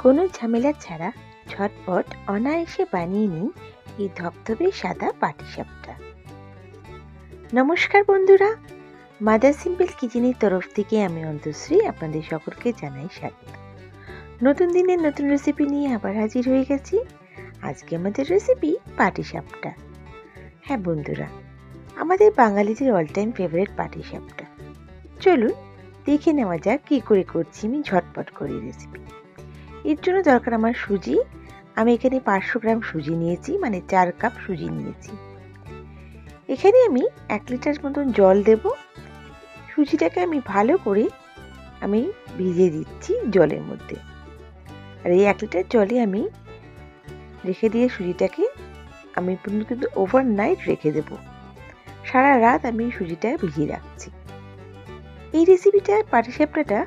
কোনো ঝামেলা ছাড়া ঝটপট অনায়াসে বানিয়ে নিন এই ধবধবে সাদা পাটিসাপটা। নমস্কার বন্ধুরা, মাদার সিম্পল কিচেনের তরফ থেকে আমি অন্তশ্রী আপনাদের সকলকে জানাই স্বাগত। নতুন দিনের নতুন রেসিপি নিয়ে আবার হাজির হয়ে গেছি। আজকে আমাদের রেসিপি পাটিসাপটা। হ্যাঁ বন্ধুরা, আমাদের বাঙালিদের অল টাইম ফেভারিট পাটিসাপটা। চলুন দেখে নেওয়া যাক কী করে করছি আমি ঝটপট করে রেসিপি। এর জন্য দরকার আমার সুজি। আমি এখানে 500 গ্রাম সুজি নিয়েছি, মানে 4 কাপ সুজি নিয়েছি। এখানে আমি 1 লিটার মতন জল দেব। সুজিটাকে আমি ভালো করে ভিজিয়ে দিচ্ছি জলের মধ্যে। আর এই 1 লিটার জলে আমি রেখে দিয়ে সুজিটাকে আমি কিন্তু ওভারনাইট রেখে দেব। সারা রাত আমি সুজিটা ভিজিয়ে রাখছি। এই রেসিপিটা পাটিসাপটাটা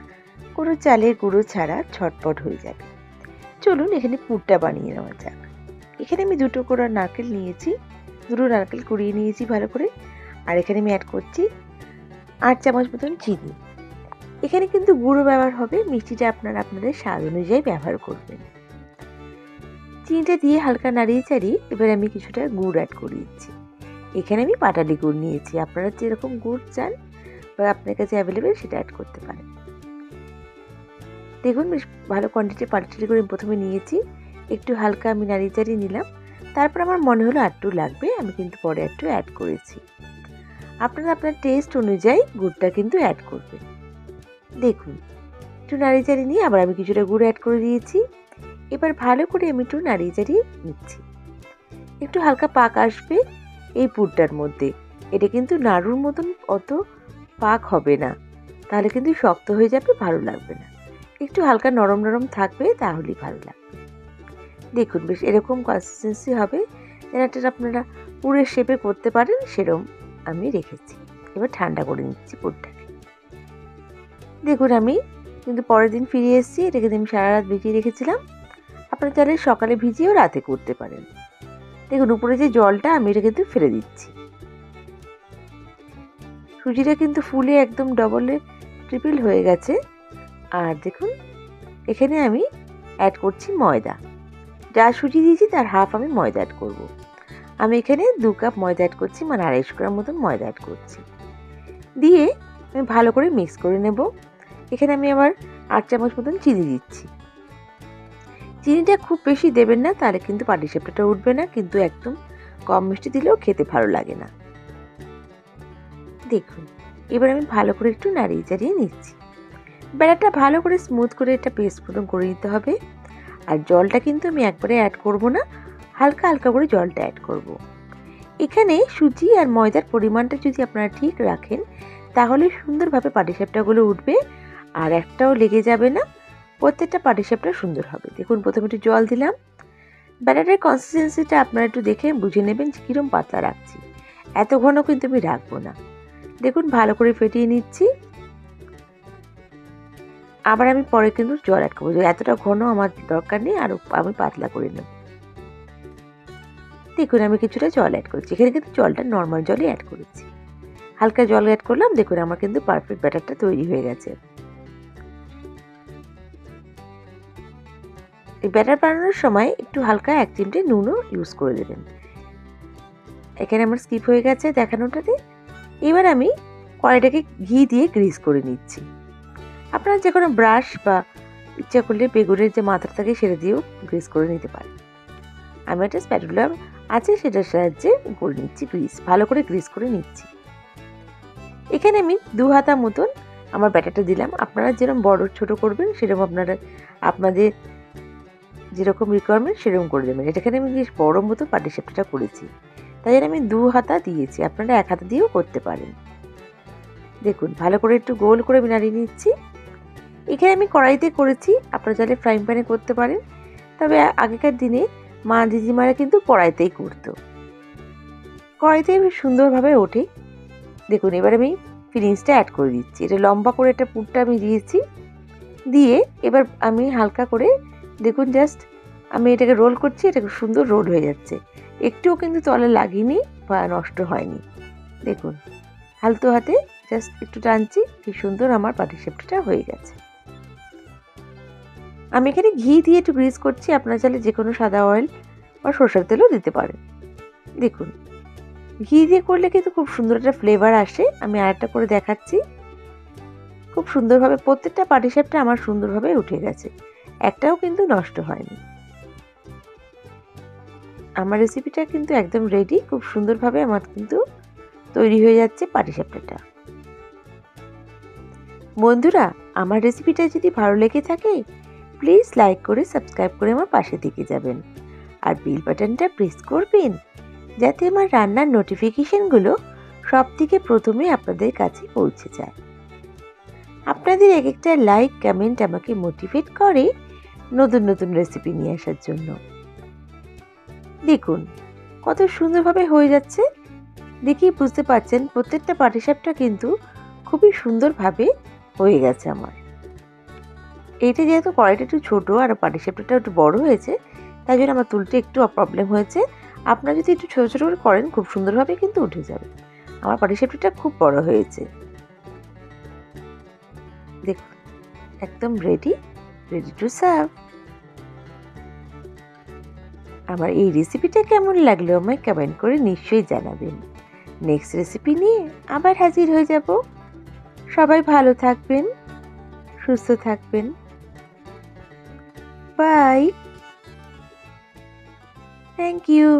কোনো চালের গুঁড়ো ছাড়া ঝটপট হয়ে যাবে। চলুন এখানে পুরটা বানিয়ে নেওয়া যাক। এখানে আমি 2 টুকরো নারকেল নিয়েছি, 2 নারকেল কুড়িয়ে নিয়েছি ভালো করে। আর এখানে আমি অ্যাড করছি 8 চামচ মতন চিনি। এখানে কিন্তু গুঁড়ো ব্যবহার হবে, মিষ্টিটা আপনারা আপনাদের স্বাদ অনুযায়ী ব্যবহার করবেন। চিনিটা দিয়ে হালকা নাড়িয়ে চাড়িয়ে এবার আমি কিছুটা গুড় অ্যাড করে দিচ্ছি। এখানে আমি পাটালি গুড় নিয়েছি, আপনারা যেরকম গুড় চান বা আপনার কাছে অ্যাভেলেবেল সেটা অ্যাড করতে পারেন। দেখুন বেশ ভালো কোয়ান্টিটি পাটালি করে প্রথমে নিয়েছি, একটু হালকা আমি নাড়িয়ে চাড়িয়ে নিলাম। তারপর আমার মনে হলো একটু লাগবে, আমি কিন্তু পরে একটু অ্যাড করেছি। আপনারা আপনার টেস্ট অনুযায়ী গুড়টা কিন্তু অ্যাড করবেন। দেখুন একটু নাড়িয়ে চাড়িয়ে নিয়ে আবার আমি কিছুটা গুড় অ্যাড করে দিয়েছি। এবার ভালো করে আমি একটু নাড়িয়ে চাড়িয়ে নিচ্ছি। একটু হালকা পাক আসবে এই পুরটার মধ্যে। এটা কিন্তু নাড়ুর মতন অত পাক হবে না, তাহলে কিন্তু শক্ত হয়ে যাবে, ভালো লাগবে না। একটু হালকা নরম নরম থাকবে, তাহলেই ভালো লাগবে। দেখুন বেশ এরকম কনসিস্টেন্সি হবে, যেটা আপনারা পুরের শেপে করতে পারেন, সেরকম আমি রেখেছি। এবার ঠান্ডা করে নিচ্ছি পুরটাকে। দেখুন আমি কিন্তু পরের দিন ফিরে এসেছি। এটাকে আমি সারা রাত ভিজিয়ে রেখেছিলাম। আপনারা চাইলে সকালে ভিজিয়েও রাতে করতে পারেন। দেখুন উপরে যে জলটা আমি এটা কিন্তু ফেলে দিচ্ছি। সুজিটা কিন্তু ফুলে একদম ডবলে ট্রিপল হয়ে গেছে। আর দেখুন এখানে আমি অ্যাড করছি ময়দা। যা সুজি দিয়েছি তার হাফ আমি ময়দা অ্যাড করব। আমি এখানে 2 কাপ ময়দা অ্যাড করছি, মানে 250 গ্রাম মতন ময়দা অ্যাড করছি। দিয়ে আমি ভালো করে মিক্স করে নেব। এখানে আমি আবার 8 চামচ মতন চিনি দিচ্ছি। চিনিটা খুব বেশি দেবেন না, তাহলে কিন্তু পাটিসাপটাটা উঠবে না, কিন্তু একদম কম মিষ্টি দিলেও খেতে ভালো লাগে না। দেখুন এবার আমি ভালো করে একটু নাড়িয়ে চাড়িয়ে নিচ্ছি। ব্যাটারটা ভালো করে স্মুথ করে একটা পেস্ট মতন করে নিতে হবে। আর জলটা কিন্তু আমি একবারে অ্যাড করব না, হালকা হালকা করে জলটা অ্যাড করব। এখানে সুজি আর ময়দার পরিমাণটা যদি আপনারা ঠিক রাখেন, তাহলে সুন্দরভাবে পাটিসাপটাগুলো উঠবে আর একটাও লেগে যাবে না। প্রত্যেকটা পাটিসাপটা সুন্দর হবে। দেখুন প্রথমে একটু জল দিলাম। ব্যাটারের কনসিস্টেন্সিটা আপনারা একটু দেখে বুঝে নেবেন যে কীরকম পাতলা রাখছি। এত ঘন কিন্তু আমি রাখবো না। দেখুন ভালো করে ফেটিয়ে নিচ্ছি। আবার আমি পরে কিন্তু জল অ্যাড করবো। এতটা ঘন আমার দরকার নেই, আরও আমি পাতলা করে নেব। দেখুন আমি কিছুটা জল অ্যাড করেছি। এখানে কিন্তু জলটা নর্মাল জলই অ্যাড করেছি। হালকা জল অ্যাড করলাম। দেখুন আমার কিন্তু পারফেক্ট ব্যাটারটা তৈরি হয়ে গেছে। এই ব্যাটার বানানোর সময় একটু হালকা 1 চিমটে নুনও ইউজ করে দেবেন। এখানে আমার স্কিপ হয়ে গেছে দেখানোটাতে। এবার আমি কড়াইটাকে ঘি দিয়ে গ্রিস করে নিচ্ছি। আপনারা যে কোনো ব্রাশ বা ইচ্ছা করলে বেগুনের যে মাথাটা থাকে সেটা দিয়েও গ্রিস করে নিতে পারেন। আমি একটা স্প্যাটুলা আছে সেটার সাহায্যে করে নিচ্ছি, ভালো করে গ্রিস করে নিচ্ছি। এখানে আমি 2 হাতা মতন আমার ব্যাটারটা দিলাম। আপনারা যেরকম বড় ছোট করবেন সেরকম আপনাদের যেরকম রিকোয়ারমেন্ট সেরকম করে দেবেন। এখানে আমি বেশ বড় মতো পাটিসাপটাটা করেছি, তাই জন্য আমি 2 হাতা দিয়েছি। আপনারা 1 হাতা দিয়েও করতে পারেন। দেখুন ভালো করে একটু গোল করে আমি নাড়িয়ে নিচ্ছি। এখানে আমি কড়াইতে করেছি, আপনারা চাইলে ফ্রাইং প্যানে করতে পারেন। তবে আগেকার দিনে মা দিদিমারা কিন্তু কড়াইতেই করতো। কড়াইতে বেশ সুন্দরভাবে ওঠে। দেখুন এবার আমি ফিলিংসটা অ্যাড করে দিচ্ছি। এটা লম্বা করে একটা পুরটা আমি দিয়েছি। দিয়ে এবার আমি হালকা করে দেখুন জাস্ট আমি এটাকে রোল করছি। এটা খুব সুন্দর রোল হয়ে যাচ্ছে, একটুও কিন্তু তলে লাগেনি বা নষ্ট হয়নি। দেখুন হালতো হাতে জাস্ট একটু টানছি, কি সুন্দর আমার পাটিসাপটাটা হয়ে গেছে। আমি এখানে ঘি দিয়ে একটু গ্রিস করছি, আপনারা চাইলে যে কোনো সাদা অয়েল বা সরষের তেলও দিতে পারেন। দেখুন ঘি দিয়ে করলে কিন্তু খুব সুন্দর একটা ফ্লেভার আসে। আমি আরেকটা করে দেখাচ্ছি। খুব সুন্দরভাবে প্রত্যেকটা পাটিসাপটা আমার সুন্দরভাবে উঠে গেছে, একটাও কিন্তু নষ্ট হয়নি। আমার রেসিপিটা কিন্তু একদম রেডি। খুব সুন্দরভাবে আমার কিন্তু তৈরি হয়ে যাচ্ছে পাটিসাপটাটা। বন্ধুরা, আমার রেসিপিটা যদি ভালো লেগে থাকে প্লিজ লাইক করে সাবস্ক্রাইব করে আমার পাশে থেকে যাবেন, আর বেল বাটনটা প্রেস করবেন যাতে আমার রান্নার নোটিফিকেশনগুলো সব থেকে প্রথমে আপনাদের কাছে পৌঁছে যায়। আপনাদের এক একটা লাইক কমেন্ট আমাকে মোটিভেট করে নতুন নতুন রেসিপি নিয়ে আসার জন্য। দেখুন কত সুন্দরভাবে হয়ে যাচ্ছে, দেখেই বুঝতে পারছেন প্রত্যেকটা পাটিসাপটা কিন্তু খুবই সুন্দরভাবে হয়ে গেছে আমার। এইটা যেহেতু কড়াইটা একটু ছোটো আর পাটিসাপটাটা একটু বড় হয়েছে, তাই জন্য আমার তুলতে একটু প্রবলেম হয়েছে। আপনারা যদি একটু ছোটো ছোটো করে করেন খুব সুন্দরভাবে কিন্তু উঠে যাবে। আমার পাটিসাপটাটা খুব বড় হয়েছে। দেখুন একদম রেডি টু সার্ভ। আমার এই রেসিপিটা কেমন লাগলো আমায় কমেন্ট করে নিশ্চয়ই জানাবেন। নেক্সট রেসিপি নিয়ে আবার হাজির হয়ে যাব। সবাই ভালো থাকবেন, সুস্থ থাকবেন। বাই। Thank you.